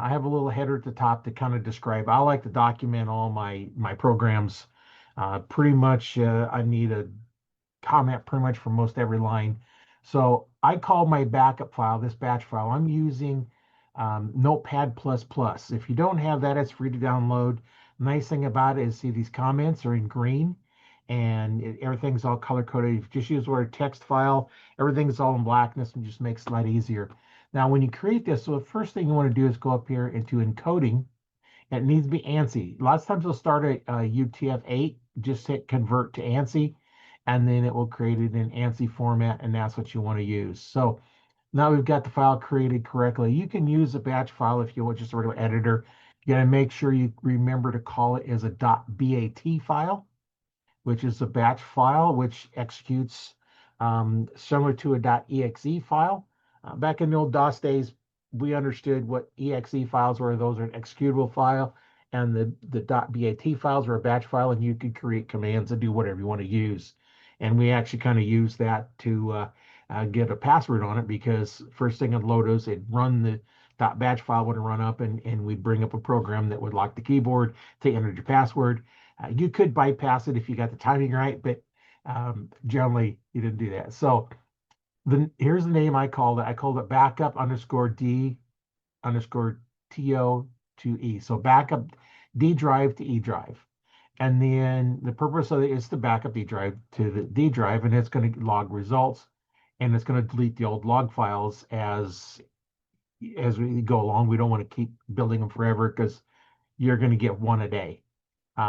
I have a little header at the top to kind of describe. I like to document all my programs. Pretty much, I need a comment pretty much for most every line. So I call my backup file, this batch file, I'm using Notepad++. If you don't have that, it's free to download. Nice thing about it is, see, these comments are in green and everything's all color coded. If you just use the word text file, everything's all in blackness and just makes it a lot easier. Now, when you create this, so the first thing you want to do is go up here into encoding. It needs to be ANSI. Lots of times it'll start at UTF-8, just hit convert to ANSI, and then it will create it in ANSI format, and that's what you want to use. So now we've got the file created correctly. You can use a batch file if you want, just a regular editor. You got to make sure you remember to call it as a .bat file, which is a batch file, which executes similar to a .exe file. Back in the old DOS days, we understood what exe files were. Those are an executable file, and the .bat files are a batch file, and you could create commands and do whatever you want to use. And we actually kind of use that to get a password on it, because first thing in Lotus, it'd run the .batch file would run up, and we'd bring up a program that would lock the keyboard to enter your password. You could bypass it if you got the timing right, but generally you didn't do that. So here's the name I called it. I called it backup underscore D underscore TO to E. So backup D drive to E drive. And then the purpose of it is to back up D drive to the D drive, and it's going to log results, and it's going to delete the old log files as we go along. We don't want to keep building them forever, because you're going to get one a day.